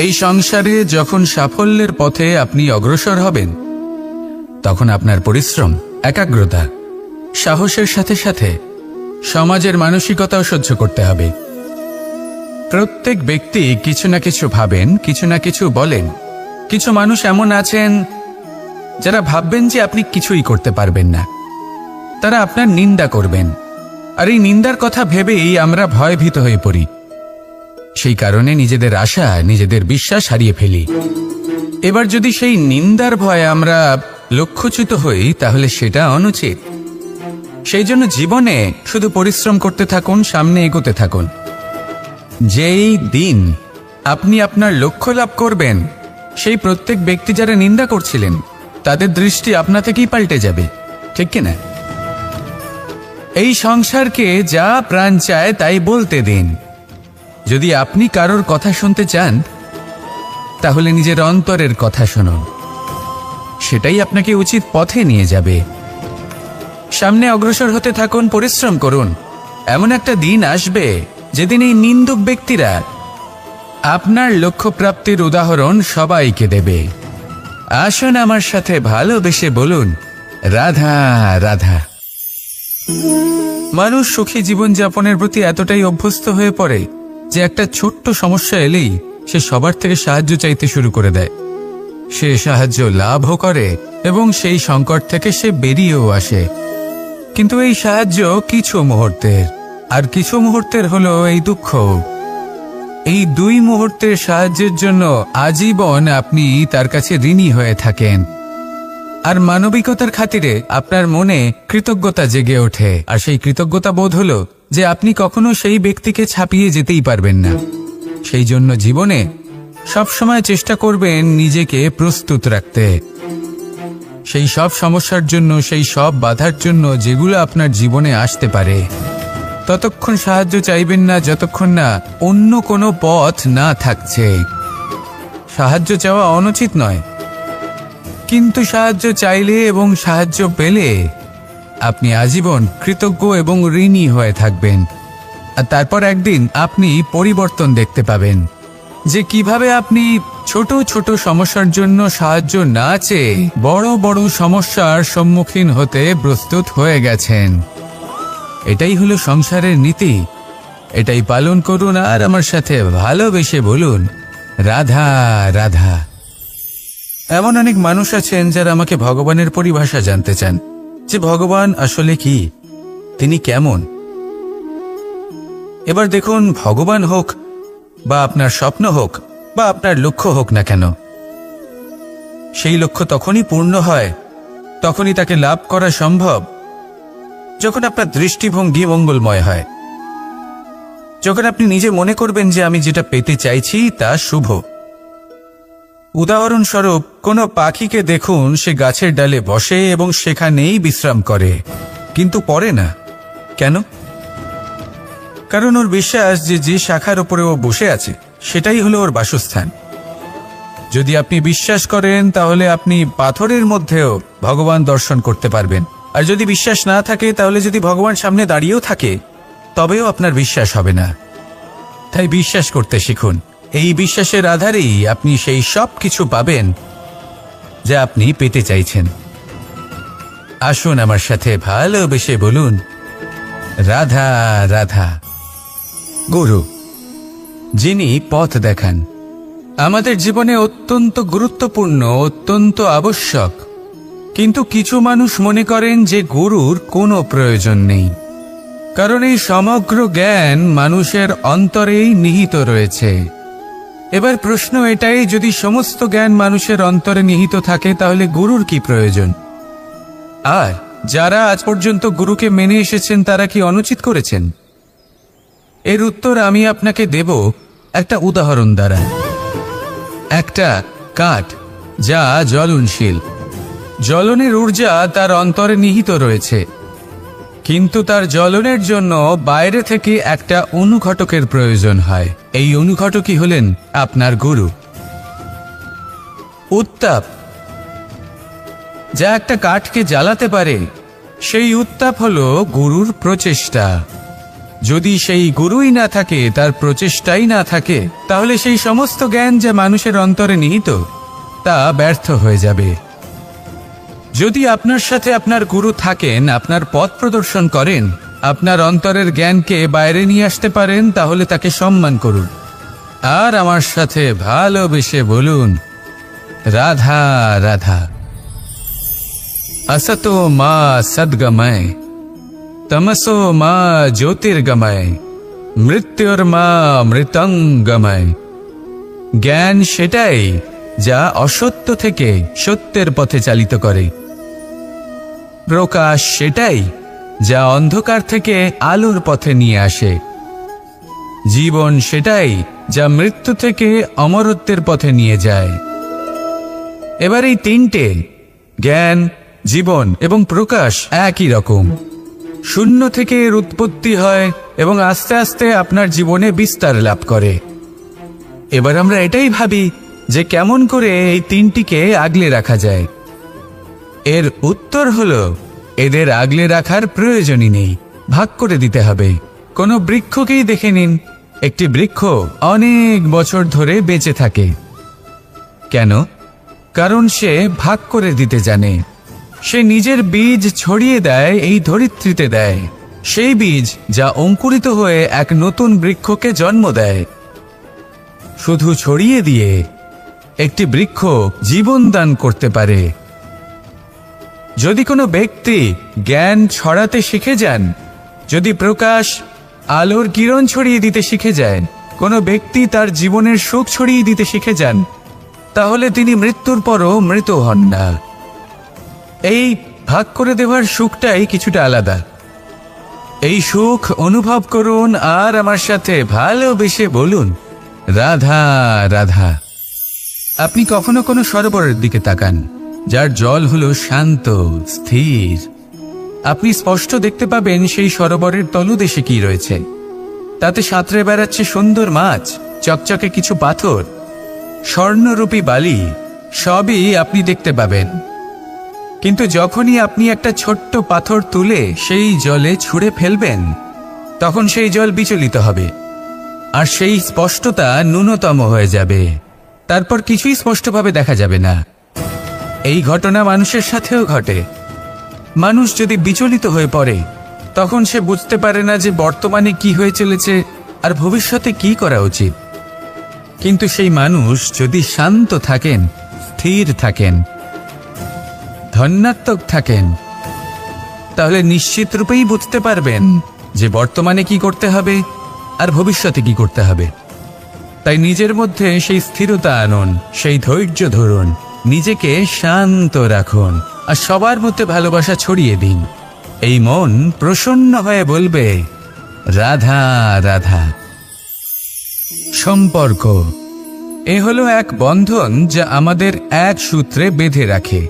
এই সংসারে যখন সাফল্যের পথে আপনি অগ্রসর হবেন, তখন আপনার পরিশ্রম, একাগ্রতা, সাহসের সাথে সাথে সমাজের মানসিকতাও সহ্য করতে হবে। প্রত্যেক ব্যক্তি কিছু না কিছু ভাবেন, কিছু না কিছু বলেন। কিছু মানুষ এমন আছেন যারা ভাববেন যে আপনি কিছুই করতে পারবেন না, তারা আপনার নিন্দা করবেন। আর এই নিন্দার কথা ভেবেই আমরা ভয়ভীত হয়ে পড়ি। সেই কারণে নিজেদের আশা, নিজেদের বিশ্বাস হারিয়ে ফেলি। এবার যদি সেই নিন্দার ভয়ে আমরা লক্ষ্যচ্যুত হই, তাহলে সেটা অনুচিত। সেই জন্য জীবনে শুধু পরিশ্রম করতে থাকুন, সামনে এগোতে থাকুন। যেই দিন আপনি আপনার লক্ষ্য লাভ করবেন, সেই প্রত্যেক ব্যক্তি যারা নিন্দা করছিলেন তাদের দৃষ্টি আপনা থেকেই পাল্টে যাবে, ঠিক কিনা? এই সংসারকে যা প্রাণ চায় তাই বলতে দিন। যদি আপনি কারোর কথা শুনতে চান, তাহলে নিজের অন্তরের কথা শুনুন। সেটাই আপনাকে উচিত পথে নিয়ে যাবে। সামনে অগ্রসর হতে থাকুন, পরিশ্রম করুন। এমন একটা দিন আসবে যেদিন এই নিন্দুক ব্যক্তিরা আপনার লক্ষ্য প্রাপ্তির উদাহরণ সবাইকে দেবে। আসুন আমার সাথে ভালোবেসে বলুন, রাধা রাধা। মানুষ সুখী জীবনযাপনের প্রতি এতটাই অভ্যস্ত হয়ে পড়ে যে একটা ছোট্ট সমস্যা এলেই সে সবার থেকে সাহায্য চাইতে শুরু করে দেয়। সে সাহায্য লাভও করে এবং সেই সংকট থেকে সে বেরিয়েও আসে। কিন্তু এই সাহায্য কিছু মুহূর্তের, আর কিছু মুহূর্তের হলো এই দুঃখ। এই দুই মুহূর্তের সাহায্যের জন্য আজীবন আপনি তার কাছে ঋণী হয়ে থাকেন। আর মানবিকতার খাতিরে আপনার মনে কৃতজ্ঞতা জেগে ওঠে। আর সেই কৃতজ্ঞতা বোধ হলো যে আপনি কখনো সেই ব্যক্তিকে ছাপিয়ে যেতেই পারবেন না। সেই জন্য জীবনে সবসময় চেষ্টা করবেন নিজেকে প্রস্তুত রাখতে সেই সব সমস্যার জন্য, সেই সব বাধার জন্য যেগুলো আপনার জীবনে আসতে পারে। ততক্ষণ সাহায্য চাইবেন না যতক্ষণ না অন্য কোনো পথ না থাকছে। সাহায্য চাওয়া অনুচিত নয়, কিন্তু সাহায্য চাইলে এবং সাহায্য পেলে আপনি আজীবন কৃতজ্ঞ এবং ঋণী হয়ে থাকবেন। আর তারপর একদিন আপনি পরিবর্তন দেখতে পাবেন যে কিভাবে আপনি ছোট ছোট সমস্যার জন্য সাহায্য না চেয়ে বড় বড় সমস্যার সম্মুখীন হতে প্রস্তুত হয়ে গেছেন। এটাই হলো সংসারের নীতি। এটাই পালন করুন আর আমার সাথে ভালোবেসে বলুন, রাধা রাধা। এমন অনেক মানুষ আছেন যারা আমাকে ভগবানের পরিভাষা জানতে চান, যে ভগবান আসলে কি, তিনি কেমন। এবার দেখুন, ভগবান হোক বা আপনার স্বপ্ন হোক বা আপনার লক্ষ্য হোক না কেন, সেই লক্ষ্য তখনই পূর্ণ হয়, তখনই তাকে লাভ করা সম্ভব যখন আপনার দৃষ্টিভঙ্গি মঙ্গলময় হয়। যখন আপনি নিজে মনে করবেন যে আমি যেটা পেতে চাইছি তা শুভ। উদাহরণস্বরূপ, কোনো পাখিকে দেখুন, সে গাছের ডালে বসে এবং সেখানেই বিশ্রাম করে, কিন্তু পড়ে না। কেন? কারণ ওর বিশ্বাস যে যে শাখার উপরে ও বসে আছে সেটাই হলো ওর বাসস্থান। যদি আপনি বিশ্বাস করেন তাহলে আপনি পাথরের মধ্যেও ভগবান দর্শন করতে পারবেন। আর যদি বিশ্বাস না থাকে, তাহলে যদি ভগবান সামনে দাঁড়িয়েও থাকে তবেও আপনার বিশ্বাস হবে না। তাই বিশ্বাস করতে শিখুন। এই বিশ্বাসের আধারেই আপনি সেই সব কিছু পাবেন যা আপনি পেতে চাইছেন। আসুন আমার সাথে ভালোবেসে বলুন, রাধা রাধা। গুরু, যিনি পথ দেখান, আমাদের জীবনে অত্যন্ত গুরুত্বপূর্ণ, অত্যন্ত আবশ্যক। কিন্তু কিছু মানুষ মনে করেন যে গুরুর কোনো প্রয়োজন নেই, কারণ এই সমগ্র জ্ঞান মানুষের অন্তরেই নিহিত রয়েছে। এবার প্রশ্ন এটাই, যদি সমস্ত জ্ঞান মানুষের অন্তরে নিহিত থাকে তাহলে গুরুর কি প্রয়োজন? আর যারা আজ পর্যন্ত গুরুকে মেনে এসেছেন তারা কি অনুচিত করেছেন? এর উত্তর আমি আপনাকে দেব একটা উদাহরণ দ্বারা। একটা কাঠ যা জ্বলনশীল, জ্বলনের ঊর্জা তার অন্তরে নিহিত রয়েছে, কিন্তু তার জ্বলনের জন্য বাইরে থেকে একটা অনুঘটকের প্রয়োজন হয়। এই অনুঘটকই হলেন আপনার গুরু। উত্তাপ যা একটা কাঠকে জ্বালাতে পারে, সেই উত্তাপ হলো গুরুর প্রচেষ্টা। যদি সেই গুরুই না থাকে, তার প্রচেষ্টাই না থাকে, তাহলে সেই সমস্ত জ্ঞান যা মানুষের অন্তরে নিহিত তা ব্যর্থ হয়ে যাবে। যদি আপনার সাথে আপনার গুরু থাকেন, আপনার পথ প্রদর্শন করেন, আপনার অন্তরের জ্ঞানকে বাইরে নিয়ে আসতে পারেন, তাহলে তাকে সম্মান করুন আর আমার সাথে ভালোবেসে বলুন, রাধা রাধা। असतो मा सद्गमय, तमसो मा ज्योतिर्गमय, मृत्युर्मा मृतंगमय। জ্ঞান সেটাই যা অসত্য থেকে সত্যের পথে চালিত করে। প্রকাশ সেটাই যা অন্ধকার থেকে আলোর পথে নিয়ে আসে। জীবন সেটাই যা মৃত্যু থেকে অমরত্বের পথে নিয়ে যায়। এবার এই তিনটে, জ্ঞান, জীবন এবং প্রকাশ, একই রকম। শূন্য থেকে এর উৎপত্তি হয় এবং আস্তে আস্তে আপনার জীবনে বিস্তার লাভ করে। এবার আমরা এটাই ভাবি যে কেমন করে এই তিনটিকে আগলে রাখা যায়। এর উত্তর হলো, এদের আগলে রাখার প্রয়োজনই নেই, ভাগ করে দিতে হবে। কোনো বৃক্ষকেই দেখে নিন, একটি বৃক্ষ অনেক বছর ধরে বেঁচে থাকে। কেন? কারণ সে ভাগ করে দিতে জানে। সে নিজের বীজ ছড়িয়ে দেয়, এই ধরিত্রীতে দেয়, সেই বীজ যা অঙ্কুরিত হয়ে এক নতুন বৃক্ষকে জন্ম দেয়। শুধু ছড়িয়ে দিয়ে একটি বৃক্ষ জীবন দান করতে পারে। যদি কোনো ব্যক্তি জ্ঞান ছড়াতে শিখে যান, যদি প্রকাশ, আলোর কিরণ ছড়িয়ে দিতে শিখে যায়, কোনো ব্যক্তি তার জীবনের সুখ ছড়িয়ে দিতে শিখে যান, তাহলে তিনি মৃত্যুর পরও মৃত হন না। এই ভাগ করে দেওয়ার সুখটাই কিছুটা আলাদা। এই সুখ অনুভব করুন আর আমার সাথে ভালোবেসে বলুন, রাধা রাধা। আপনি কখনো কোনো সরোবরের দিকে তাকান, যার জল হলো শান্ত, স্থির। আপনি স্পষ্ট দেখতে পাবেন সেই সরোবরের তলদেশে কি রয়েছে। তাতে সাঁতরে বেড়াচ্ছে সুন্দর মাছ, চকচকে কিছু পাথর, স্বর্ণরূপী বালি, সবই আপনি দেখতে পাবেন। কিন্তু যখনই আপনি একটা ছোট্ট পাথর তুলে সেই জলে ছুঁড়ে ফেলবেন, তখন সেই জল বিচলিত হবে আর সেই স্পষ্টতা ন্যূনতম হয়ে যাবে। তারপর কিছুই স্পষ্টভাবে দেখা যাবে না। এই ঘটনা মানুষের সাথেও ঘটে। মানুষ যদি বিচলিত হয়ে পড়ে, তখন সে বুঝতে পারে না যে বর্তমানে কি হয়ে চলেছে আর ভবিষ্যতে কি করা উচিত। কিন্তু সেই মানুষ যদি শান্ত থাকেন, স্থির থাকেন, ধন্যাত্মক থাকেন, তাহলে নিশ্চিত রূপেই বুঝতে পারবেন যে বর্তমানে কি করতে হবে আর ভবিষ্যতে কি করতে হবে। তাই নিজের মধ্যে সেই স্থিরতা আনুন, সেই ধৈর্য ধরুন, নিজেকে শান্ত রাখুন আর সবার মধ্যে ভালোবাসা ছড়িয়ে দিন। এই মন প্রসন্ন হয়ে বলবে, রাধা রাধা। সম্পর্ক এ হলো এক বন্ধন যা আমাদের এক সূত্রে বেঁধে রাখে।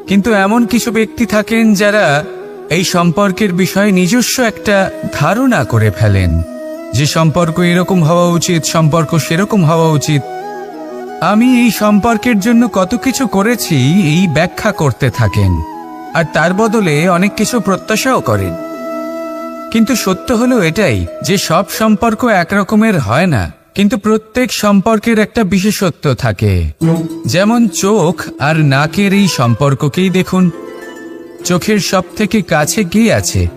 কিন্তু এমন কিছু ব্যক্তি থাকেন যারা এই সম্পর্কের বিষয়ে নিজস্ব একটা ধারণা করে ফেলেন যে সম্পর্ক এরকম হওয়া উচিত, সম্পর্ক সেরকম হওয়া উচিত। আমি এই সম্পর্কের জন্য কত কিছু করেছি এই ব্যাখ্যা করতে থাকেন আর তার বদলে অনেক কিছু প্রত্যাশাও করেন। কিন্তু সত্য হলো এটাই যে সব সম্পর্ক একরকমের হয় না, কিন্তু প্রত্যেক সম্পর্কের একটা বিশেষত্ব থাকে। যেমন চোখ আর নাকের এই সম্পর্ককেই দেখুন। চোখের সব থেকে কাছে কে আছে?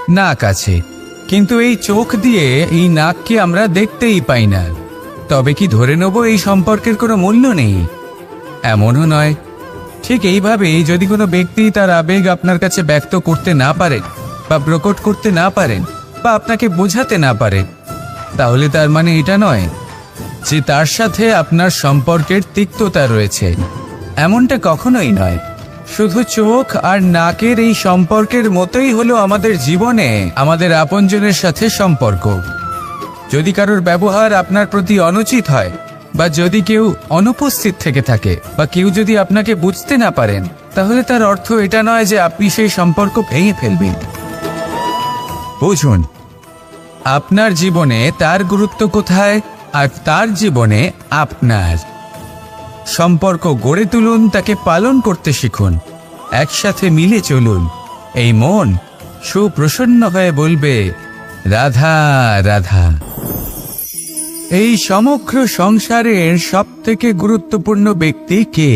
নাক আছে। কিন্তু এই চোখ দিয়ে এই নাককে আমরা দেখতেই পাই না। তবে কি ধরে নেব এই সম্পর্কের কোনো মূল্য নেই? এমনও নয়। ঠিক এইভাবেই যদি কোনো ব্যক্তি তার আবেগ আপনার কাছে ব্যক্ত করতে না পারে বা প্রকট করতে না পারেন বা আপনাকে বোঝাতে না পারে, তাহলে তার মানে এটা নয় যে তার সাথে আপনার সম্পর্কের তিক্ততা রয়েছে। এমনটা কখনোই নয়। শুধু চোখ আর নাকের এই সম্পর্কের মতোই হলো আমাদের জীবনে আমাদের আপনজনের সাথে সম্পর্ক। যদি কারোর ব্যবহার আপনার প্রতি অনুচিত হয় বা যদি কেউ অনুপস্থিত থেকে থাকে বা কেউ যদি আপনাকে বুঝতে না পারেন, তাহলে তার অর্থ এটা নয় যে আপনি সেই সম্পর্ক ভেঙে ফেলবেন। বুঝুন, আপনার জীবনে তার গুরুত্ব কোথায় আর তার জীবনে আপনার। সম্পর্ক গড়ে তুলুন, তাকে পালন করতে শিখুন, একসাথে মিলে চলুন। এই মন সুপ্রসন্ন হয়ে বলবে, রাধা রাধা। এই সমগ্র সংসারের সবথেকে গুরুত্বপূর্ণ ব্যক্তি কে?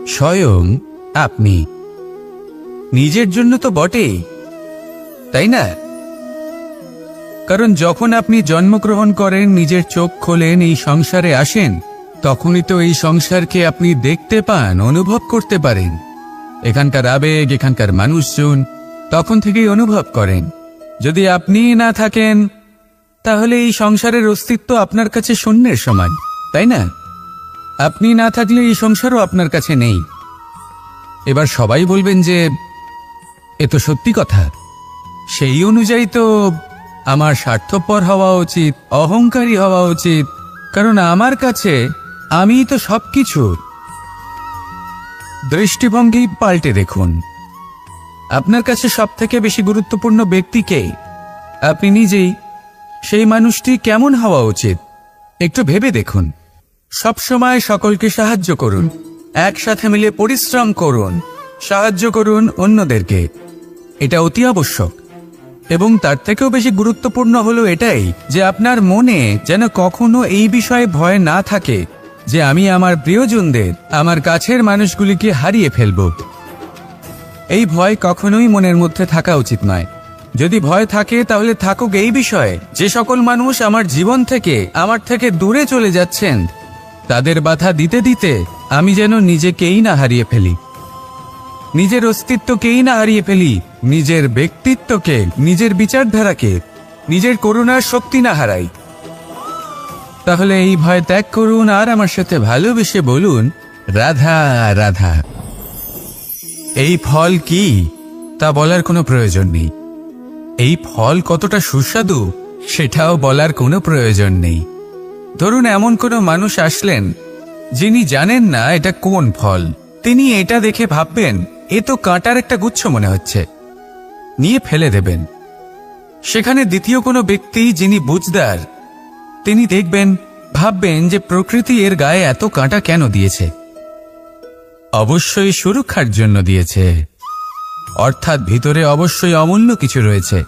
স্বয়ং আপনি। নিজের জন্য তো বটেই, তাই না? কারণ যখন আপনি জন্মগ্রহণ করেন, নিজের চোখ খোলেন, এই সংসারে আসেন, তখনই তো এই সংসারকে আপনি দেখতে পান, অনুভব করতে পারেন। এখানকার আবেগ, এখানকার মানুষজন তখন থেকেই অনুভব করেন। যদি আপনি না থাকেন তাহলে এই সংসারের অস্তিত্ব আপনার কাছে শূন্যের সমান, তাই না? আপনি না থাকলে এই সংসারও আপনার কাছে নেই। এবার সবাই বলবেন যে এ তো সত্যি কথা, সেই অনুযায়ী তো আমার স্বার্থপর হওয়া উচিত, অহংকারী হওয়া উচিত, কারণ আমার কাছে আমিই তো সবকিছু। দৃষ্টিভঙ্গি পাল্টে দেখুন। আপনার কাছে সবথেকে বেশি গুরুত্বপূর্ণ ব্যক্তি কে? আপনি নিজেই। সেই মানুষটি কেমন হওয়া উচিত একটু ভেবে দেখুন। সবসময় সকলকে সাহায্য করুন, একসাথে মিলে পরিশ্রম করুন, সাহায্য করুন অন্যদেরকে। এটা অতি আবশ্যক। এবং তার থেকেও বেশি গুরুত্বপূর্ণ হলো এটাই যে আপনার মনে যেন কখনো এই বিষয়ে ভয় না থাকে যে আমি আমার প্রিয়জনদের, আমার কাছের মানুষগুলিকে হারিয়ে ফেলব। এই ভয় কখনোই মনের মধ্যে থাকা উচিত নয়। যদি ভয় থাকে তাহলে থাকুক এই বিষয়ে যে সকল মানুষ আমার জীবন থেকে, আমার থেকে দূরে চলে যাচ্ছেন, তাদের বাধা দিতে দিতে আমি যেন নিজেকেই না হারিয়ে ফেলি, নিজের অস্তিত্বকেই না হারিয়ে ফেলি, নিজের ব্যক্তিত্বকে, নিজের বিচারধারাকে, নিজের করুণার শক্তি না হারাই। তাহলে এই ভয় ত্যাগ করুন আর আমার সাথে ভালোবেসে বলুন, রাধা রাধা। এই ফল কি তা বলার কোনো প্রয়োজন নেই। এই ফল কতটা সুস্বাদু সেটাও বলার কোনো প্রয়োজন নেই। ধরুন এমন কোনো মানুষ আসলেন যিনি জানেন না এটা কোন ফল। তিনি এটা দেখে ভাববেন এ তো কাঁটার একটা গুচ্ছ মনে হচ্ছে, নিয়ে ফেলে দেবেন। সেখানে দ্বিতীয় কোনো ব্যক্তি যিনি বুঝদার, তিনি দেখবেন, ভাববেন যে প্রকৃতি এর গায়ে এত কাঁটা কেন দিয়েছে? অবশ্যই সুরক্ষার জন্য দিয়েছে, অর্থাৎ ভিতরে অবশ্যই অমূল্য কিছু রয়েছে।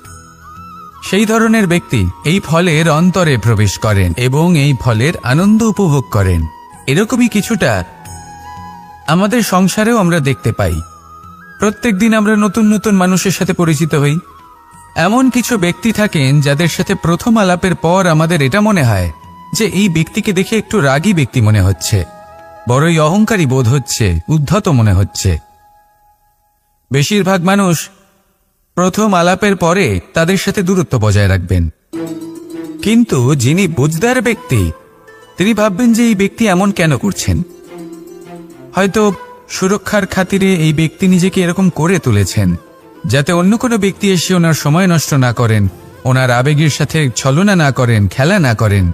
সেই ধরনের ব্যক্তি এই ফলের অন্তরে প্রবেশ করেন এবং এই ফলের আনন্দ উপভোগ করেন। এরকমই কিছুটা আমাদের সংসারেও আমরা দেখতে পাই। প্রত্যেক দিন আমরা নতুন নতুন মানুষের সাথে পরিচিত হই। এমন কিছু ব্যক্তি থাকেন যাদের সাথে প্রথম আলাপের পর আমাদের এটা মনে হয় যে এই ব্যক্তিকে দেখে একটু রাগী ব্যক্তি মনে হচ্ছে, বড়ই অহংকারী বোধ হচ্ছে, উদ্ধত মনে হচ্ছে। বেশিরভাগ মানুষ প্রথম আলাপের পরে তাদের সাথে দূরত্ব বজায় রাখবেন। কিন্তু যিনি বুঝদার ব্যক্তি, তিনি ভাববেন যে এই ব্যক্তি এমন কেন করছেন। হয়তো সুরক্ষার খাতিরে এই ব্যক্তি নিজেকে এরকম করে তুলেছেন যাতে অন্য কোনো ব্যক্তি এসে ওনার সময় নষ্ট না করেন, ওনার আবেগের সাথে ছলনা না করেন, খেলা না করেন।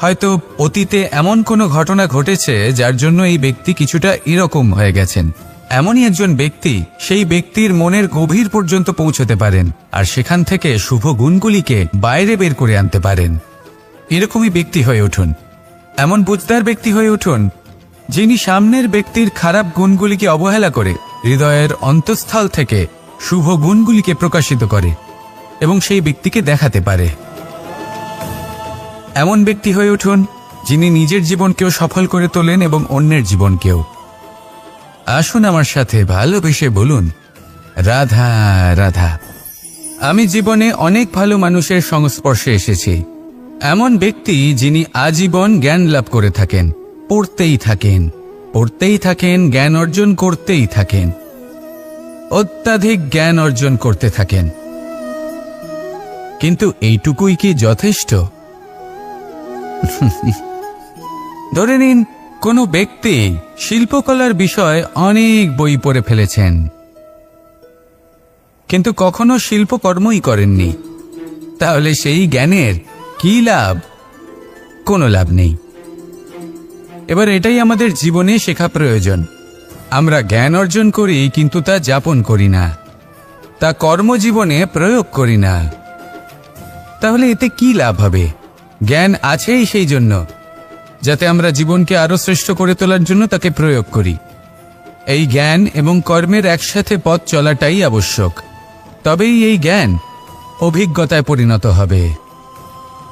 হয়তো অতীতে এমন কোনো ঘটনা ঘটেছে যার জন্য এই ব্যক্তি কিছুটা এরকম হয়ে গেছেন। এমনই একজন ব্যক্তি সেই ব্যক্তির মনের গভীর পর্যন্ত পৌঁছতে পারেন আর সেখান থেকে শুভ গুণগুলিকে বাইরে বের করে আনতে পারেন। এরকমই ব্যক্তি হয়ে উঠুন, এমন বুঝদার ব্যক্তি হয়ে উঠুন যিনি সামনের ব্যক্তির খারাপ গুণগুলিকে অবহেলা করে হৃদয়ের অন্তঃস্থল থেকে শুভ গুণগুলিকে প্রকাশিত করে এবং সেই ব্যক্তিকে দেখাতে পারে। এমন ব্যক্তি হয়ে উঠুন যিনি নিজের জীবনকেও সফল করে তোলেন এবং অন্যের জীবনকেও। আসুন আমার সাথে ভালোবেসে বলুন, রাধা রাধা। আমি জীবনে অনেক ভালো মানুষের সংস্পর্শে এসেছি। এমন ব্যক্তি যিনি আজীবন জ্ঞান লাভ করে থাকেন, পড়তেই থাকেন, পড়তেই থাকেন, জ্ঞান অর্জন করতেই থাকেন, অত্যাধিক জ্ঞান অর্জন করতে থাকেন। কিন্তু এইটুকুই কি যথেষ্ট? ধরে নিন কোনো ব্যক্তি শিল্পকলার বিষয়ে অনেক বই পড়ে ফেলেছেন, কিন্তু কখনো শিল্পকর্মই করেননি। তাহলে সেই জ্ঞানের কি লাভ? কোনো লাভ নেই। এবার এটাই আমাদের জীবনে শেখা প্রয়োজন। আমরা জ্ঞান অর্জন করি কিন্তু তা যাপন করি না, তা কর্মজীবনে প্রয়োগ করি না। তাহলে এতে কি লাভ হবে? জ্ঞান আছেই সেই জন্য যাতে আমরা জীবনকে আরো শ্রেষ্ঠ করে তোলার জন্য তাকে প্রয়োগ করি। এই জ্ঞান এবং কর্মের একসাথে পথ চলাটাই আবশ্যক। তবেই এই জ্ঞান অভিজ্ঞতায় পরিণত হবে।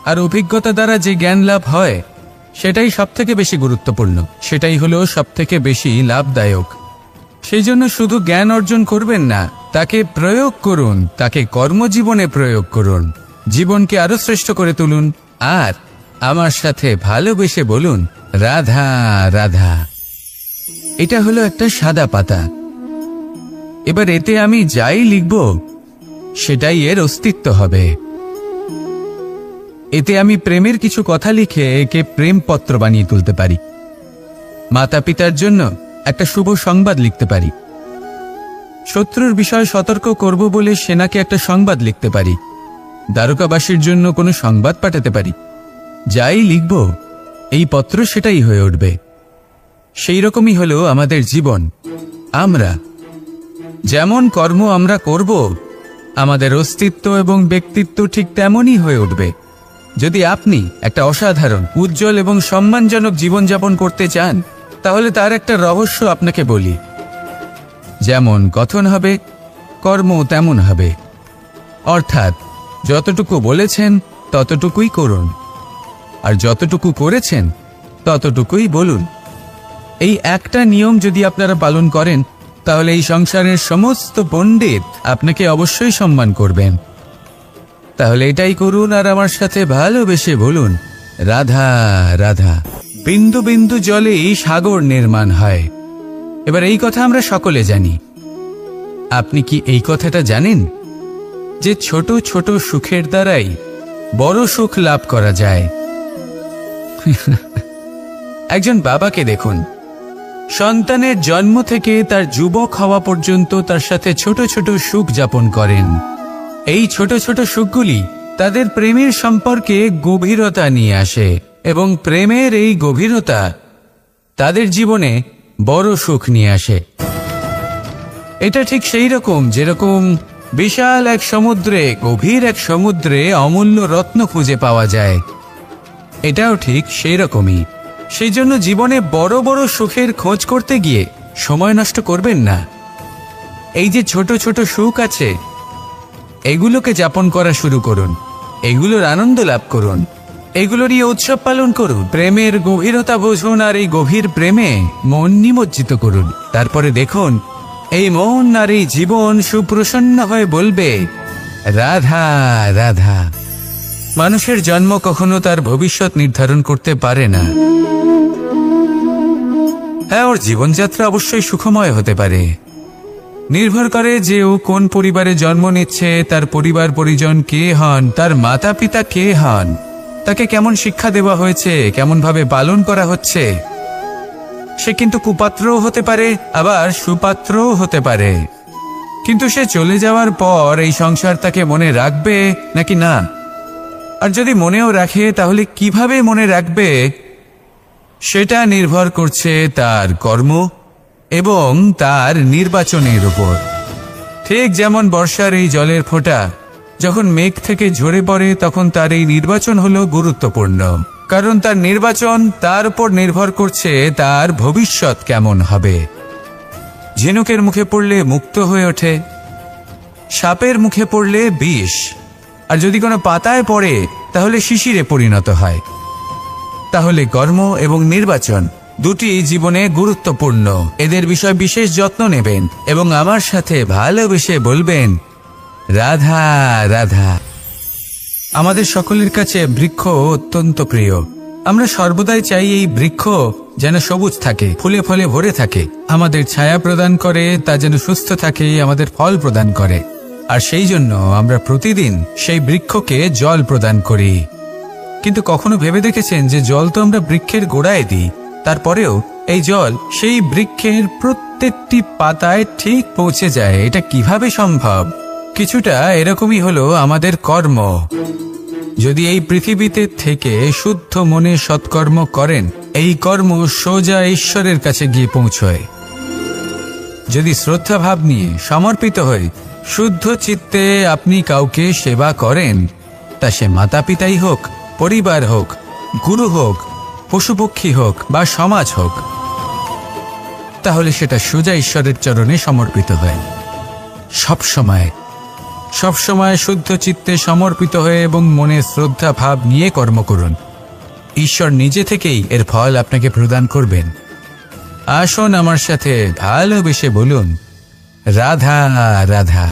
আর অভিজ্ঞতা দ্বারা যে জ্ঞান লাভ হয় সেটাই সবথেকে বেশি গুরুত্বপূর্ণ, সেটাই হলো সবথেকে বেশি লাভদায়ক। সেই জন্য শুধু জ্ঞান অর্জন করবেন না, তাকে প্রয়োগ করুন, তাকে কর্মজীবনে প্রয়োগ করুন, জীবনকে আরো শ্রেষ্ঠ করে তুলুন। আর আমার সাথে ভালোবেসে বলুন, রাধা রাধা। এটা হলো একটা সাদা পাতা। এবার এতে আমি যাই লিখব সেটাই এর অস্তিত্ব হবে। এতে আমি প্রেমের কিছু কথা লিখে একে প্রেমপত্র বানিয়ে তুলতে পারি। মাতা পিতার জন্য একটা শুভ সংবাদ লিখতে পারি। শত্রুর বিষয়ে সতর্ক করব বলে সেনাকে একটা সংবাদ লিখতে পারি। দ্বারকাবাসীর জন্য কোনো সংবাদ পাঠাতে পারি। যাই লিখব এই পত্র সেটাই হয়ে উঠবে। সেই রকমই হলো আমাদের জীবন। আমরা যেমন কর্ম আমরা করব, আমাদের অস্তিত্ব এবং ব্যক্তিত্ব ঠিক তেমনই হয়ে উঠবে। যদি আপনি একটা অসাধারণ, উজ্জ্বল এবং সম্মানজনক জীবনযাপন করতে চান, তাহলে তার একটা রহস্য আপনাকে বলি। যেমন কথন হবে, কর্ম তেমন হবে। অর্থাৎ যতটুকু বলেছেন ততটুকুই করুন, আর যতটুকু করেছেন ততটুকুই বলুন। এই একটা নিয়ম যদি আপনারা পালন করেন, তাহলে এই সংসারের সমস্ত পণ্ডিত আপনাকে অবশ্যই সম্মান করবেন। তাহলে এটাই করুন আর আমার সাথে ভালোবেসে বলুন, রাধা রাধা। বিন্দু বিন্দু জলেই সাগর নির্মাণ হয়। এবার এই কথা আমরা সকলে জানি। আপনি কি এই কথাটা জানেন যে ছোট ছোট সুখের দ্বারাই বড় সুখ লাভ করা যায়? একজন বাবাকে দেখুন, সন্তানের জন্ম থেকে তার যুবক হওয়া পর্যন্ত তার সাথে ছোট ছোট সুখ যাপন করেন। এই ছোট ছোট সুখগুলি তাদের প্রেমের সম্পর্কে গভীরতা নিয়ে আসে, এবং প্রেমের এই গভীরতা তাদের জীবনে বড় সুখ নিয়ে আসে। এটা ঠিক সেই রকম যেরকম বিশাল এক সমুদ্রে, গভীর এক সমুদ্রে অমূল্য রত্ন খুঁজে পাওয়া যায়। এটাও ঠিক সেই রকমই। সেই জন্য জীবনে বড় বড় সুখের খোঁজ করতে গিয়ে সময় নষ্ট করবেন না। এই যে ছোট ছোট সুখ আছে, এগুলোকে যাপন করা শুরু করুন, এগুলোর আনন্দ লাভ করুন, এগুলোরই উৎসব পালন করুন। প্রেমের গভীরতা বুঝুন আর এই গভীর প্রেমে মন নিমজ্জিত করুন। তারপরে দেখুন এই মন আর এই জীবন সুপ্রসন্ন হয়ে বলবে, রাধা রাধা। মানুষের জন্ম কখনো তার ভবিষ্যৎ নির্ধারণ করতে পারে না। হ্যাঁ, ওর জীবনযাত্রা অবশ্যই সুখময় হতে পারে। নির্ভর করে যে ও কোন পরিবারে জন্ম নিচ্ছে, তার পরিবার পরিজন কে হন, তার মাতা পিতা কে হন, তাকে কেমন শিক্ষা দেওয়া হয়েছে, কেমন ভাবে পালন করা হচ্ছে। সে কিন্তু কুপাত্রও হতে পারে, আবার সুপাত্রও হতে পারে। কিন্তু সে চলে যাওয়ার পর এই সংসার তাকে মনে রাখবে নাকি না? আর যদি মনেও রাখে, তাহলে কিভাবে মনে রাখবে সেটা নির্ভর করছে তার কর্ম এবং তার নির্বাচনের উপর। ঠিক যেমন বর্ষার এই জলের ফোঁটা যখন মেঘ থেকে ঝরে পড়ে, তখন তার এই নির্বাচন হলো গুরুত্বপূর্ণ, কারণ তার নির্বাচন তার উপর নির্ভর করছে তার ভবিষ্যৎ কেমন হবে। ঝিনুকের মুখে পড়লে মুক্ত হয়ে ওঠে, সাপের মুখে পড়লে বিষ, আর যদি কোনো পাতায় পড়ে তাহলে শিশিরে পরিণত হয়। তাহলে কর্ম এবং নির্বাচন দুটি জীবনে গুরুত্বপূর্ণ। এদের বিষয় বিশেষ যত্ন নেবেন এবং আমার সাথে ভালোবেসে বলবেন, রাধা রাধা। আমাদের সকলের কাছে বৃক্ষ অত্যন্ত প্রিয়। আমরা সর্বদাই চাই এই বৃক্ষ যেন সবুজ থাকে, ফুলে ফলে ভরে থাকে, আমাদের ছায়া প্রদান করে, তা যেন সুস্থ থাকে, আমাদের ফল প্রদান করে। আর সেই জন্য আমরা প্রতিদিন সেই বৃক্ষকে জল প্রদান করি। কিন্তু কখনো ভেবে দেখেছেন যে জল তো আমরা বৃক্ষের গোড়ায় দিই, তারপরেও এই জল সেই বৃক্ষের প্রত্যেকটি পাতায় ঠিক পৌঁছে যায়? এটা কিভাবে সম্ভব? কিছুটা এরকমই হলো আমাদের কর্ম। যদি এই পৃথিবীতে থেকে শুদ্ধ মনে সৎকর্ম করেন, এই কর্ম সোজা ঈশ্বরের কাছে গিয়ে পৌঁছয়। যদি শ্রদ্ধা ভাব নিয়ে সমর্পিত হয়ে শুদ্ধ চিত্তে আপনি কাউকে সেবা করেন, তা সে মাতা পিতাই হোক, পরিবার হোক, গুরু হোক, পশুপক্ষী হোক বা সমাজ হোক, তাহলে সেটা সোজা ঈশ্বরের চরণে সমর্পিত হয়। সব সময় সবসময় শুদ্ধ চিত্তে সমর্পিত হয়ে এবং মনে শ্রদ্ধা ভাব নিয়ে কর্ম করুন। ঈশ্বর নিজে থেকেই এর ফল আপনাকে প্রদান করবেন। আসুন আমার সাথে ভালোবেসে বলুন, রাধা রাধা।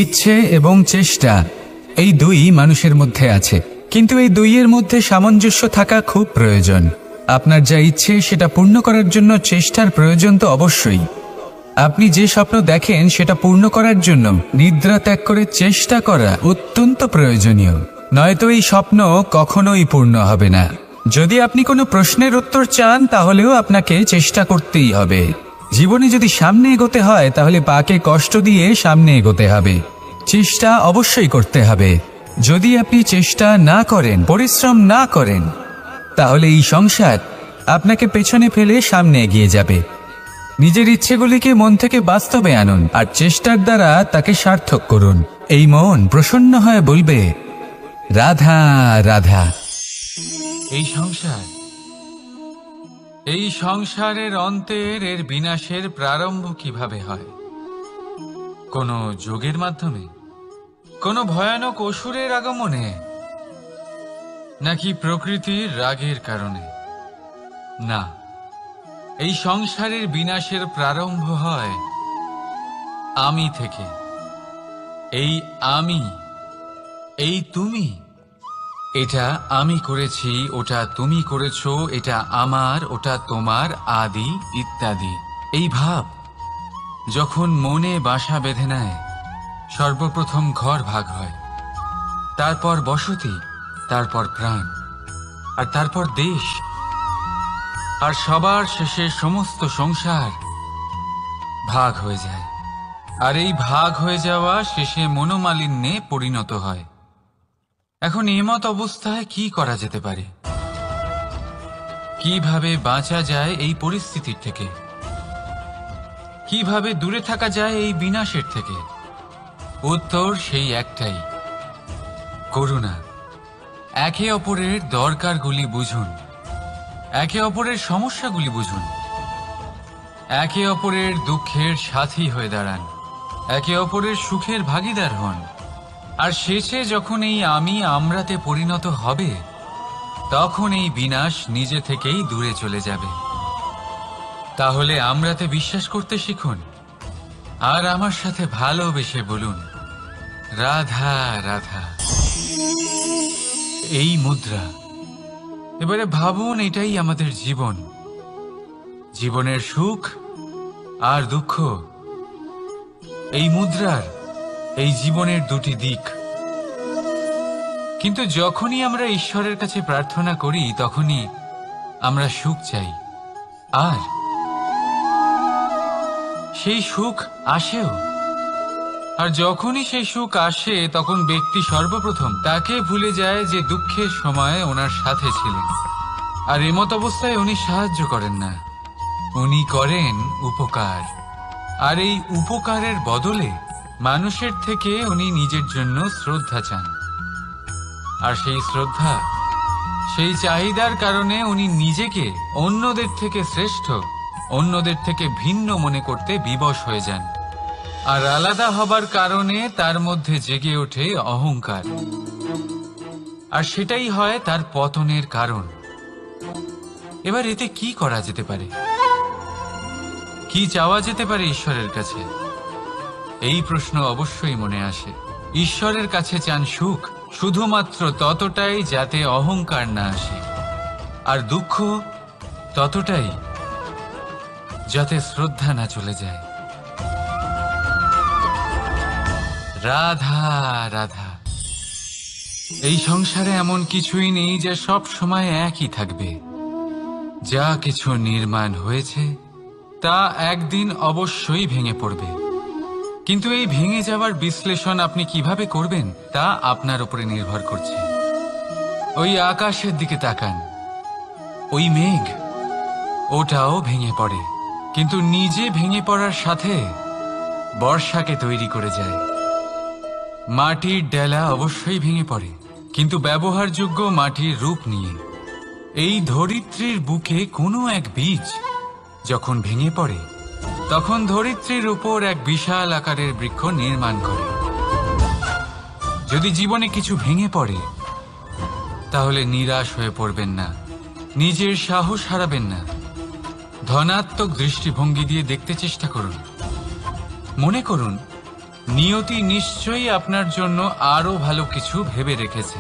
ইচ্ছে এবং চেষ্টা এই দুই মানুষের মধ্যে আছে, কিন্তু এই দুইয়ের মধ্যে সামঞ্জস্য থাকা খুব প্রয়োজন। আপনার যা ইচ্ছে সেটা পূর্ণ করার জন্য চেষ্টার প্রয়োজন তো অবশ্যই। আপনি যে স্বপ্ন দেখেন সেটা পূর্ণ করার জন্য নিদ্রা ত্যাগ করে চেষ্টা করা অত্যন্ত প্রয়োজনীয়, নয়তো এই স্বপ্ন কখনোই পূর্ণ হবে না। যদি আপনি কোনো প্রশ্নের উত্তর চান তাহলেও আপনাকে চেষ্টা করতেই হবে। জীবনে যদি সামনে এগোতে হয় তাহলে পাকে কষ্ট দিয়ে সামনে এগোতে হবে, চেষ্টা অবশ্যই করতে হবে। যদি আপনি চেষ্টা না করেন, পরিশ্রম না করেন, তাহলে এই সংসার আপনাকে পেছনে ফেলে সামনে এগিয়ে যাবে। নিজের ইচ্ছেগুলিকে মন থেকে বাস্তবে আনুন আর চেষ্টার দ্বারা তাকে সার্থক করুন। এই মন প্রসন্ন হয়ে বলবে, রাধা রাধা। এই সংসারের অন্তের এর বিনাশের প্রারম্ভ কিভাবে হয়? কোনো যোগের মাধ্যমে, কোনো ভয়ানক অসুরের আগমনে, নাকি প্রকৃতির রাগের কারণে? না, এই সংসারের বিনাশের প্রারম্ভ হয় আমি থেকে। এই আমি, এই তুমি, এটা আমি করেছি, ওটা তুমি করেছো, এটা আমার, ওটা তোমার, আদি ইত্যাদি। এই ভাব যখন মনে বাসা বেঁধে নেয়, সর্বপ্রথম ঘর ভাগ হয়, তারপর বসতি, তারপর প্রাণ, আর তারপর দেশ, আর সবার শেষে সমস্ত সংসার ভাগ হয়ে যায়। আর এই ভাগ হয়ে যাওয়া শেষে মনোমালিন্যে পরিণত হয়। এখন এমত অবস্থায় কি করা যেতে পারে? কিভাবে বাঁচা যায় এই পরিস্থিতির থেকে? কিভাবে দূরে থাকা যায় এই বিনাশের থেকে? উত্তর সেই একটাই, করুণা। একে অপরের দরকারগুলি বুঝুন, একে অপরের সমস্যাগুলি বুঝুন, একে অপরের দুঃখের সাথী হয়ে দাঁড়ান, একে অপরের সুখের ভাগীদার হন। আর শেষে যখন এই আমি আমরাতে পরিণত হবে, তখন এই বিনাশ নিজে থেকেই দূরে চলে যাবে। তাহলে আমরাতে বিশ্বাস করতে শিখুন আর আমার সাথে ভালোবেসে বলুন, রাধা রাধা। এই মুদ্রা, এবারে ভাবুন, এটাই আমাদের জীবন, জীবনের সুখ আর দুঃখ। এই মুদ্রার, এই জীবনের দুটি দিক। কিন্তু যখনই আমরা ঈশ্বরের কাছে প্রার্থনা করি তখনই আমরা সুখ চাই, আর সেই সুখ আসেও। আর যখনই সেই সুখ আসে তখন ব্যক্তি সর্বপ্রথম তাকে ভুলে যায় যে দুঃখের সময় ওনার সাথে ছিলেন। আর এমত অবস্থায় উনি সাহায্য করেন না, উনি করেন উপকার। আর এই উপকারের বদলে মানুষের থেকে উনি নিজের জন্য শ্রদ্ধা চান। আর সেই শ্রদ্ধা, সেই চাহিদার কারণে উনি নিজেকে অন্যদের থেকে শ্রেষ্ঠ, অন্যদের থেকে ভিন্ন মনে করতে বিবশ হয়ে যান। আর আলাদা হবার কারণে তার মধ্যে জেগে ওঠে অহংকার, আর সেটাই হয় তার পতনের কারণ। এবার এতে কি করা যেতে পারে? কি চাওয়া যেতে পারে ঈশ্বরের কাছে? এই প্রশ্ন অবশ্যই মনে আসে। ঈশ্বরের কাছে চান সুখ, শুধুমাত্র ততটাই যাতে অহংকার না আসে, আর দুঃখ ততটাই যাতে শ্রদ্ধা না চলে যায়। রাধা রাধা। এই সংসারে এমন কিছুই নেই যা সব সময় একই থাকবে। যা কিছু নির্মাণ হয়েছে তা একদিন অবশ্যই ভেঙে পড়বে, কিন্তু এই ভেঙে যাওয়ার বিশ্লেষণ আপনি কিভাবে করবেন তা আপনার উপরে নির্ভর করছে। ওই আকাশের দিকে তাকান, ওই মেঘ, ওটাও ভেঙে পড়ে, কিন্তু নিজে ভেঙে পড়ার সাথে বর্ষাকে তৈরি করে যায়। মাটির ডেলা অবশ্যই ভেঙে পড়ে, কিন্তু ব্যবহারযোগ্য মাটির রূপ নিয়ে। এই ধরিত্রীর বুকে কোনো এক বীজ যখন ভেঙে পড়ে, তখন ধরিত্রীর উপর এক বিশাল আকারের বৃক্ষ নির্মাণ করে। যদি জীবনে কিছু ভেঙে পড়ে তাহলে নিরাশ হয়ে পড়বেন না, নিজের সাহস হারাবেন না। ধনাত্মক দৃষ্টিভঙ্গি দিয়ে দেখতে চেষ্টা করুন। মনে করুন নিয়তি নিশ্চয়ই আপনার জন্য আরো ভালো কিছু ভেবে রেখেছে,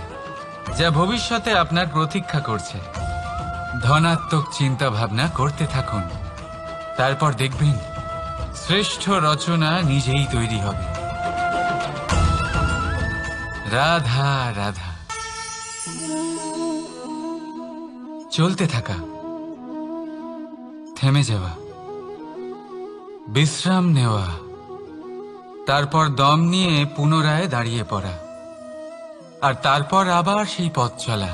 যা ভবিষ্যতে আপনার প্রতীক্ষা করছে। ধনাত্মক চিন্তা ভাবনা করতে থাকুন, তারপর দেখবেন শ্রেষ্ঠ রচনা নিজেই তৈরি হবে। রাধা রাধা। চলতে থাকা, থেমে যাওয়া, বিশ্রাম নেওয়া, তারপর দম নিয়ে পুনরায় দাঁড়িয়ে পড়া, আর তারপর আবার সেই পথ চলা।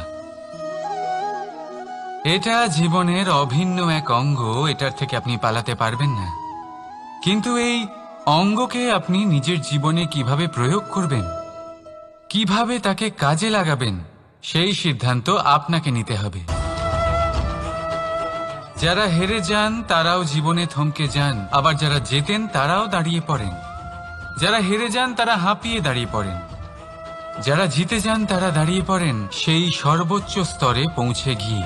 এটা জীবনের অভিন্ন এক অঙ্গ, এটার থেকে আপনি পালাতে পারবেন না। কিন্তু এই অঙ্গকে আপনি নিজের জীবনে কিভাবে প্রয়োগ করবেন, কিভাবে তাকে কাজে লাগাবেন, সেই সিদ্ধান্ত আপনাকে নিতে হবে। যারা হেরে যান তারাও জীবনে থমকে যান, আবার যারা জেতেন তারাও দাঁড়িয়ে পড়েন। যারা হেরে যান তারা হাঁপিয়ে দাঁড়িয়ে পড়েন, যারা জিতে যান তারা দাঁড়িয়ে পড়েন সেই সর্বোচ্চ স্তরে পৌঁছে গিয়ে।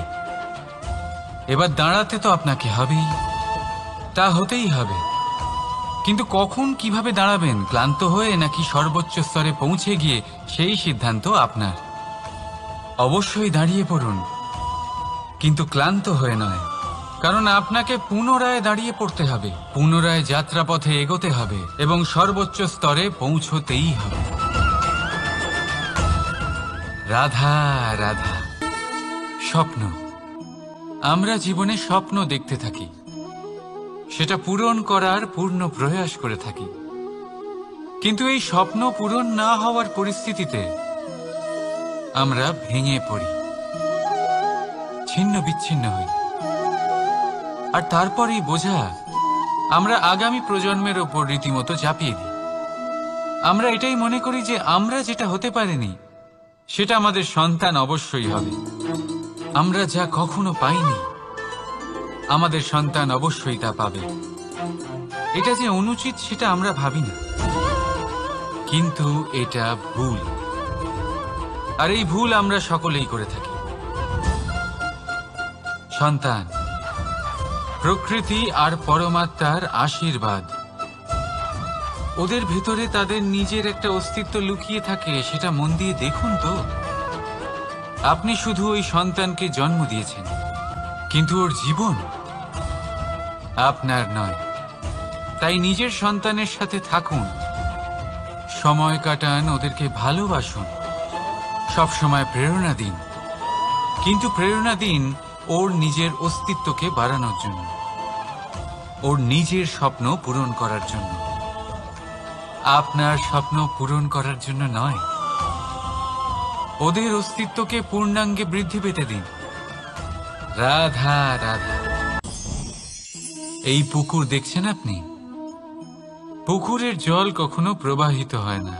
এবার দাঁড়াতে তো আপনাকে হবেই, তা হতেই হবে। কিন্তু কখন, কিভাবে দাঁড়াবেন, ক্লান্ত হয়ে নাকি সর্বোচ্চ স্তরে পৌঁছে গিয়ে, সেই সিদ্ধান্ত আপনার। অবশ্যই দাঁড়িয়ে পড়ুন, কিন্তু ক্লান্ত হয়ে নয়, কারণ আপনাকে পুনরায় দাঁড়িয়ে পড়তে হবে, পুনরায় যাত্রাপথে এগোতে হবে এবং সর্বোচ্চ স্তরে পৌঁছতেই হবে। রাধা রাধা। স্বপ্ন, আমরা জীবনে স্বপ্ন দেখতে থাকি, সেটা পূরণ করার পূর্ণ প্রয়াস করে থাকি। কিন্তু এই স্বপ্ন পূরণ না হওয়ার পরিস্থিতিতে আমরা ভেঙে পড়ি, ছিন্ন বিচ্ছিন্ন হই, আর তারপরেই বোঝা আমরা আগামী প্রজন্মের ওপর রীতিমতো চাপিয়ে দিই। আমরা এটাই মনে করি যে আমরা যেটা হতে পারিনি সেটা আমাদের সন্তান অবশ্যই হবে। আমরা যা কখনো পাইনি আমাদের সন্তান অবশ্যই তা পাবে। এটা যে অনুচিত সেটা আমরা ভাবি না, কিন্তু এটা ভুল, আর এই ভুল আমরা সকলেই করে থাকি। সন্তান প্রকৃতি আর পরমাত্মার আশীর্বাদ। ওদের ভেতরে তাদের নিজের একটা অস্তিত্ব লুকিয়ে থাকে, সেটা মন দিয়ে দেখুন তো। আপনি শুধু ওই সন্তানকে জন্ম দিয়েছেন, কিন্তু ওর জীবন আপনার নয়। তাই নিজের সন্তানের সাথে থাকুন, সময় কাটান, ওদেরকে ভালোবাসুন, সবসময় প্রেরণা দিন, কিন্তু প্রেরণা দিন ওর নিজের অস্তিত্বকে বাড়ানোর জন্য, ওর নিজের স্বপ্ন পূরণ করার জন্য, আপনার স্বপ্ন পূরণ করার জন্য নয়। ওদের অস্তিত্বকে পূর্ণাঙ্গে বৃদ্ধি পেতে দিন। রাধা রাধা। এই পুকুর দেখছেন আপনি? পুকুরের জল কখনো প্রবাহিত হয় না,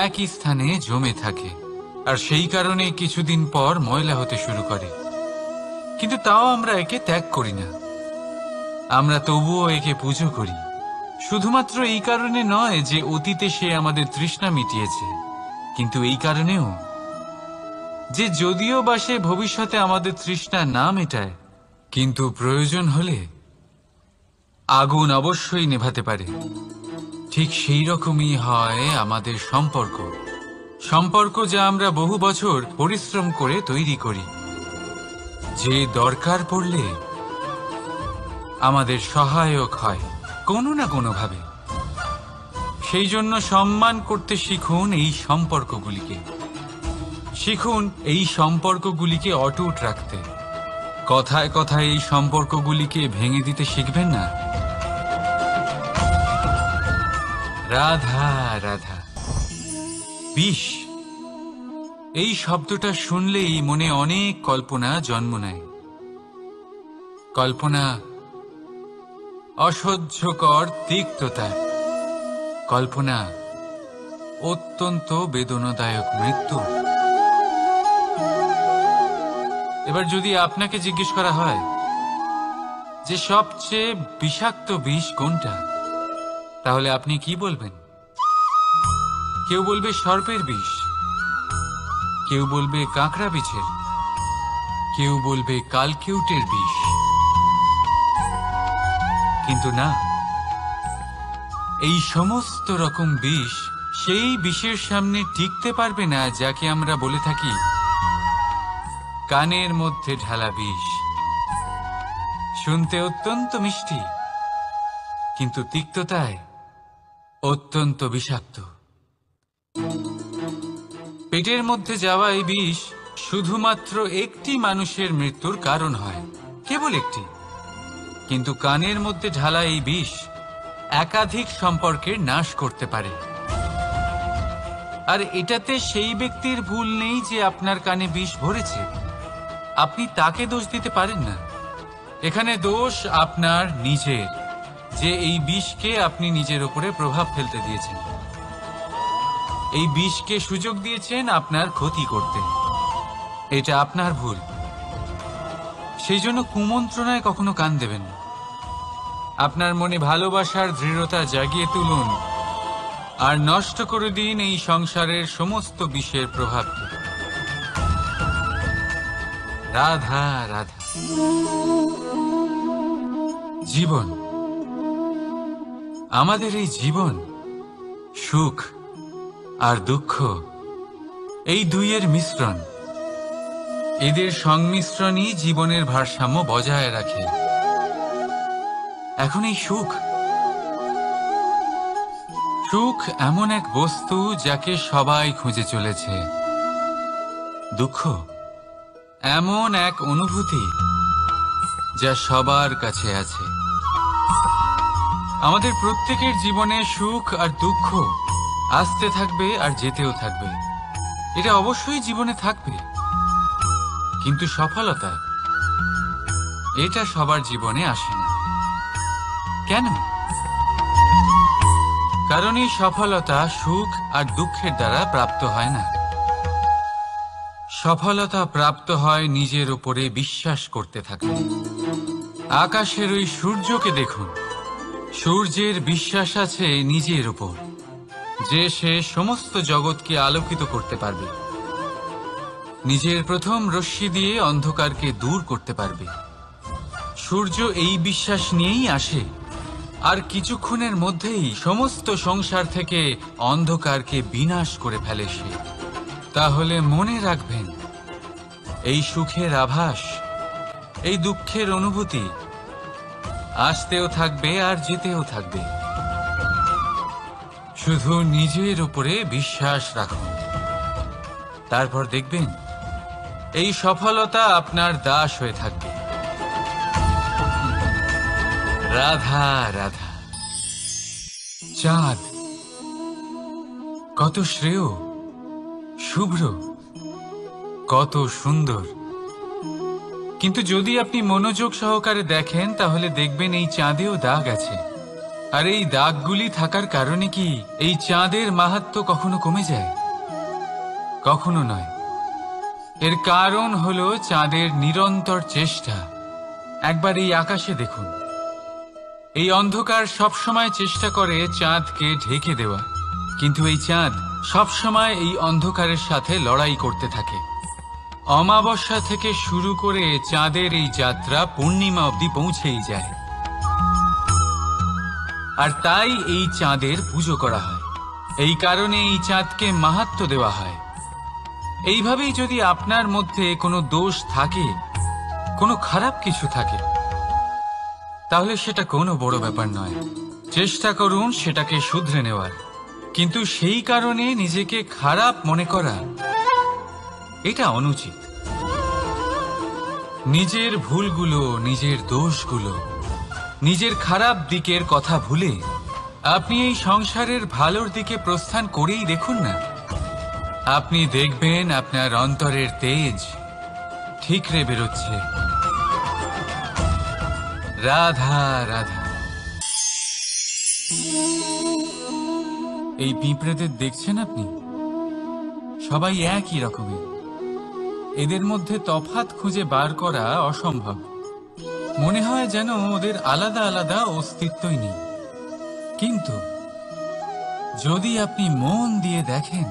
একই স্থানে জমে থাকে, আর সেই কারণে কিছুদিন পর ময়লা হতে শুরু করে। কিন্তু তাও আমরা একে ত্যাগ করি না, আমরা তবুও একে পুজো করি। শুধুমাত্র এই কারণে নয় যে অতীতে সে আমাদের তৃষ্ণা মিটিয়েছে, কিন্তু এই কারণেও যে যদিও বা সে ভবিষ্যতে আমাদের তৃষ্ণা না মেটায়, কিন্তু প্রয়োজন হলে আগুন অবশ্যই নেভাতে পারে। ঠিক সেই রকমই হয় আমাদের সম্পর্ক, সম্পর্ক যা আমরা বহু বছর পরিশ্রম করে তৈরি করি, যে দরকার পড়লে আমাদের সহায়ক হয় কোনো না কোনোভাবে। সেই জন্য সম্মান করতে শিখুন এই সম্পর্কগুলিকে, শিখুন এই সম্পর্কগুলিকে অটুট রাখতে। কথায় কথায় এই সম্পর্কগুলিকে ভেঙে দিতে শিখবেন না। রাধা রাধা। বিষ, এই শব্দটা শুনলেই মনে অনেক কল্পনা জন্ম নেয়। কল্পনা অসহ্যকর তিক্ততা, কল্পনা অত্যন্ত বেদনাদায়ক মৃত্যু। এবার যদি আপনাকে জিজ্ঞেস করা হয় যে সবচেয়ে বিষাক্ত বিষ কোনটা, তাহলে আপনি কি বলবেন? কেউ বলবে সর্পের বিষ, কেউ বলবে কাঁকড়া বিছের, কেউ বলবে কালকেউটের বিষ। কিন্তু না, এই সমস্ত রকম বিষ সেই বিষের সামনে টিকতে পারবে না যাকে আমরা বলে থাকি কানের মধ্যে ঢালা বিষ। শুনতে অত্যন্ত মিষ্টি, কিন্তু তিক্ততায় অত্যন্ত বিষাক্ত। পেটের মধ্যে যাওয়া এই বিষ শুধুমাত্র একটি মানুষের মৃত্যুর কারণ হয়, কেবল একটি। কিন্তু কানের মধ্যে ঢালা এই বিষ একাধিক সম্পর্কের নাশ করতে পারে। আর এটাতে সেই ব্যক্তির ভুল নেই যে আপনার কানে বিষ ভরেছে, আপনি তাকে দোষ দিতে পারেন না। এখানে দোষ আপনার নিজের, যে এই বিষকে আপনি নিজের উপরে প্রভাব ফেলতে দিয়েছেন, এই বিষকে সুযোগ দিয়েছেন আপনার ক্ষতি করতে। এটা আপনার ভুল। সেই জন্য কুমন্ত্রণায় কখনো কান দেবেন না। আপনার মনে ভালোবাসার দৃঢ়তা জাগিয়ে তুলুন আর নষ্ট করে দিন এই সংসারের সমস্ত বিষের প্রভাবকে। রাধা রাধা। জীবন, আমাদের এই জীবন সুখ আর দুঃখ, এই দুইয়ের মিশ্রণ। এদের সংমিশ্রণই জীবনের ভারসাম্য বজায় রাখে। এখন এই সুখ এমন এক বস্তু যাকে সবাই খুঁজে চলেছে। দুঃখ এমন এক অনুভূতি যা সবার কাছে আছে। আমাদের প্রত্যেকের জীবনে সুখ আর দুঃখ আসতে থাকবে আর যেতেও থাকবে। এটা অবশ্যই জীবনে থাকবে। কিন্তু সফলতা, এটা সবার জীবনে আসে না। কেন? কারণ এই সফলতা সুখ আর দুঃখের দ্বারা প্রাপ্ত হয় না। সফলতা প্রাপ্ত হয় নিজের উপরে বিশ্বাস করতে থাকলে। আকাশের ওই সূর্যকে দেখুন, সূর্যের বিশ্বাস আছে নিজের উপর যে সে সমস্ত জগৎকে আলোকিত করতে পারবে, নিজের প্রথম রশ্মি দিয়ে অন্ধকারকে দূর করতে পারবে। সূর্য এই বিশ্বাস নিয়েই আসে, আর কিছুক্ষণের মধ্যেই সমস্ত সংসার থেকে অন্ধকারকে বিনাশ করে ফেলে সে। তাহলে মনে রাখবেন, এই সুখের আভাস, এই দুঃখের অনুভূতি আসতেও থাকবে আর যেতেও থাকবে। শুধু নিজের উপরে বিশ্বাস রাখুন, তারপর দেখবেন এই সফলতা আপনার দাস হয়ে থাকবে। রাধা রাধা। চাঁদ কত শ্রেয়, শুভ্র, কত সুন্দর। কিন্তু যদি আপনি মনোযোগ সহকারে দেখেন তাহলে দেখবেন এই চাঁদেও দাগ আছে। আর এই দাগগুলি থাকার কারণে কি এই চাঁদের মাহাত্ম্য কখনো কমে যায়? কখনো নয়। এর কারণ হলো চাঁদের নিরন্তর চেষ্টা। একবার এই আকাশে দেখুন, এই অন্ধকার সবসময় চেষ্টা করে চাঁদকে ঢেকে দেওয়া, কিন্তু এই চাঁদ সবসময় এই অন্ধকারের সাথে লড়াই করতে থাকে। অমাবস্যা থেকে শুরু করে চাঁদের এই যাত্রা পূর্ণিমা অবধি পৌঁছেই যায়। আর তাই এই চাঁদের পুজো করা হয়। এই কারণে এই চাঁদকে মাহাত্ম্য দেওয়া হয়। এইভাবেই যদি আপনার মধ্যে কোনো দোষ থাকে, কোনো খারাপ কিছু থাকে, তাহলে সেটা কোনো বড় ব্যাপার নয়। চেষ্টা করুন সেটাকে শুধরে নেওয়ার। কিন্তু সেই কারণে নিজেকে খারাপ মনে করা, এটা অনুচিত। নিজের ভুলগুলো, নিজের দোষগুলো, নিজের খারাপ দিকের কথা ভুলে আপনি এই সংসারের ভালোর দিকে প্রস্থান করেই দেখুন না। আপনি দেখবেন আপনার অন্তরের তেজ ঠিকরে বেরোচ্ছে। রাধা রাধা। এই পিঁপড়েদের দেখছেন আপনি? সবাই একই রকমের। এদের মধ্যে তফাৎ খুঁজে বার করা অসম্ভব। মনে হয় যেন ওদের আলাদা আলাদা অস্তিত্বই নেই। কিন্তু যদি আপনি মন দিয়ে দেখেন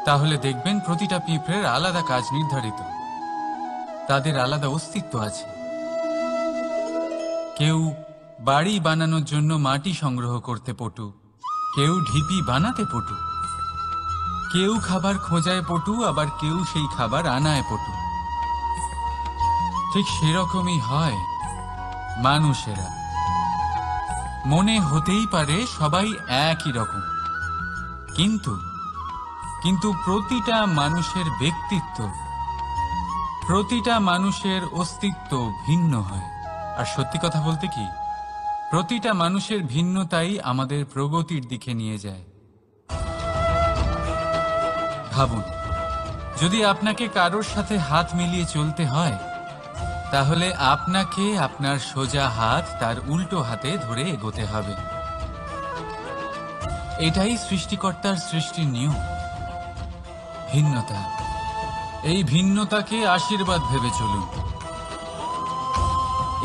তাহলে দেখবেন প্রতিটা পিঁপড়ের আলাদা কাজ নির্ধারিত, তাদের আলাদা অস্তিত্ব আছে। কেউ বাড়ি বানানোর জন্য মাটি সংগ্রহ করতে পটু, কেউ ঢিপি বানাতে পটু, কেউ খাবার খোঁজায় পটু, আবার কেউ সেই খাবার আনায় পটু। ঠিক সেরকমই হয় মানুষেরা। মনে হতেই পারে সবাই একই রকম, কিন্তু প্রতিটা মানুষের ব্যক্তিত্ব, প্রতিটা মানুষের অস্তিত্ব ভিন্ন হয়। আর সত্যি কথা বলতে কি, প্রতিটা মানুষের ভিন্নতাই আমাদের প্রগতির দিকে নিয়ে যায়। ভাবুন, যদি আপনাকে কারোর সাথে হাত মিলিয়ে চলতে হয়, তাহলে আপনাকে আপনার সোজা হাত তার উল্টো হাতে ধরে এগোতে হবে। এটাই সৃষ্টিকর্তার সৃষ্টির নিয়ম। ভিন্নতা, এই ভিন্নতাকে আশীর্বাদ ভেবে চলুন,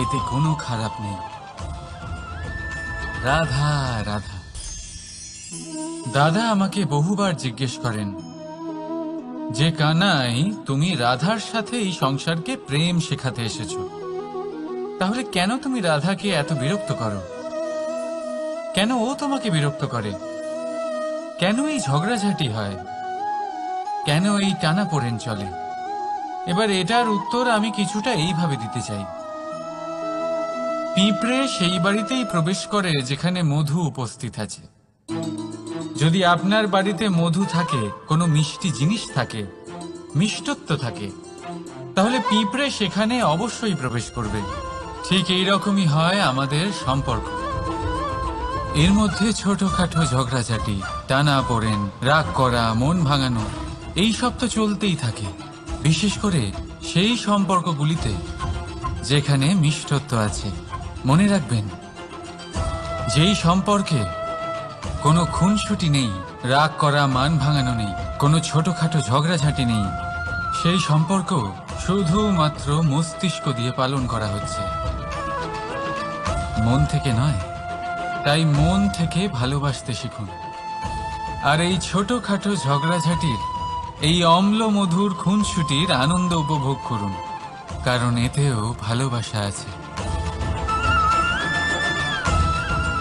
এতে কোনো খারাপ নেই। রাধা রাধা। দাদা আমাকে বহুবার জিজ্ঞেস করেন যে কানাই, তুমি রাধার সাথে এই সংসারকে প্রেম শেখাতে এসেছো, তাহলে কেন তুমি রাধাকে এত বিরক্ত করো? কেন ও তোমাকে বিরক্ত করে? কেন এই ঝগড়াঝাটি হয়? কেন এই টানাপোড়েন চলে? এবার এটার উত্তর আমি কিছুটা এইভাবে দিতে চাই। পিঁপড়ে সেই বাড়িতেই প্রবেশ করে যেখানে মধু উপস্থিত আছে। যদি আপনার বাড়িতে মধু থাকে, কোনো মিষ্টি জিনিস থাকে, মিষ্টত্ব থাকে, তাহলে পিঁপড়ে সেখানে অবশ্যই প্রবেশ করবে। ঠিক এইরকমই হয় আমাদের সম্পর্ক। এর মধ্যে ছোটখাটো ঝগড়াঝাটি, টানাপোড়েন, রাগ করা, মন ভাঙানো, এই সব তো চলতেই থাকে। বিশেষ করে সেই সম্পর্কগুলিতে যেখানে মিষ্টত্ব আছে। মনে রাখবেন, যেই সম্পর্কে কোনো খুনসুটি নেই, রাগ করা, মান ভাঙানো নেই, কোনো ছোটখাটো ঝগড়াঝাটি নেই, সেই সম্পর্ক শুধুমাত্র মস্তিষ্ক দিয়ে পালন করা হচ্ছে, মন থেকে নয়। তাই মন থেকে ভালোবাসতে শিখুন। আর এই ছোটখাটো ঝগড়াঝাটির, এই অম্ল মধুর খুনসুটির আনন্দ উপভোগ করুন, কারণ এতেও ভালোবাসা আছে।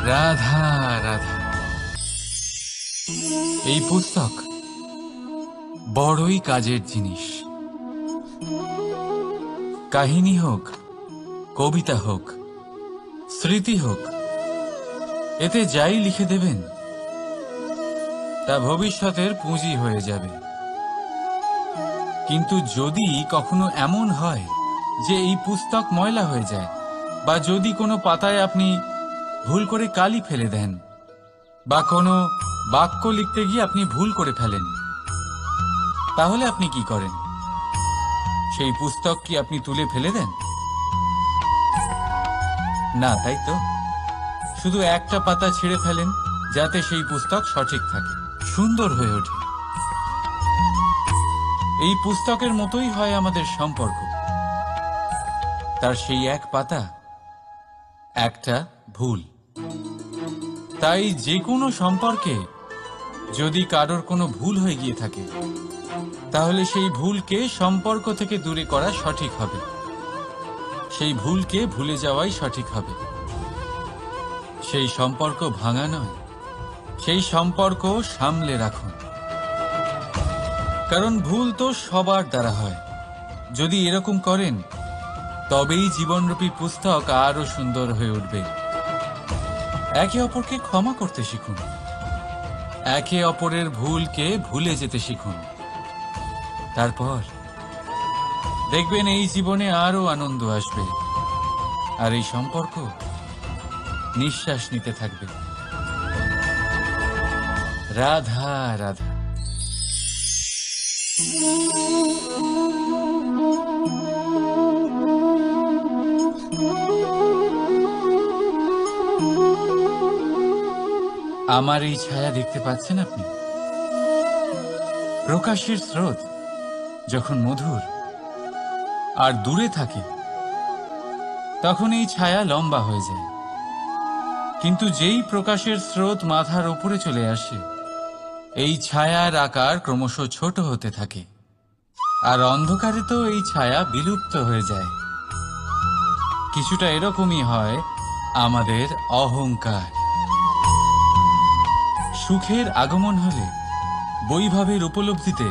রাধা রাধা। এই পুস্তক বড়ই কাজের জিনিস। কাহিনী হোক, কবিতা হোক, স্মৃতি হোক, এতে যাই লিখে দেবেন তা ভবিষ্যতের পুঁজি হয়ে যাবে। কিন্তু যদি কখনো এমন হয় যে এই পুস্তক ময়লা হয়ে যায়, বা যদি কোনো পাতায় আপনি ভুল করে কালি ফেলে দেন, বা কোনো বাক্য লিখতে গিয়ে আপনি ভুল করে ফেলেন, তাহলে আপনি কি করেন? সেই পুস্তক কি আপনি তুলে ফেলে দেন? না, তাই তো। শুধু একটা পাতা ছিঁড়ে ফেলেন, যাতে সেই পুস্তক সঠিক থাকে, সুন্দর হয়ে ওঠে। এই পুস্তকের মতোই হয় আমাদের সম্পর্ক। তার সেই এক পাতা, একটা ভুল। তাই যে কোনো সম্পর্কে যদি কারোর কোনো ভুল হয়ে গিয়ে থাকে, তাহলে সেই ভুলকে সম্পর্ক থেকে দূরে করা সঠিক হবে। সেই ভুলকে ভুলে যাওয়াই সঠিক হবে। সেই সম্পর্ক ভাঙা নয়, সেই সম্পর্ক সামলে রাখুন। কারণ ভুল তো সবার দ্বারা হয়। যদি এরকম করেন, তবেই জীবনরূপী পুস্তক আরো সুন্দর হয়ে উঠবে। একে অপরকে ক্ষমা করতে শিখুন, একে অপরের ভুলকে ভুলে যেতে শিখুন। তারপর দেখবেন এই জীবনে আরো আনন্দ আসবে, আর এই সম্পর্ক নিঃশ্বাস নিতে থাকবে। রাধা রাধা। আমার এই ছায়া দেখতে পাচ্ছেন আপনি? প্রকাশের স্রোত যখন মধুর আর দূরে থাকে, তখন এই ছায়া লম্বা হয়ে যায়। কিন্তু যেই প্রকাশের স্রোত মাথার উপরে চলে আসে, এই ছায়ার আকার ক্রমশ ছোট হতে থাকে, আর অন্ধকারে তো এই ছায়া বিলুপ্ত হয়ে যায়। কিছুটা এরকমই হয় আমাদের অহংকার। সুখের আগমন হলে বৈভবের উপলব্ধিতে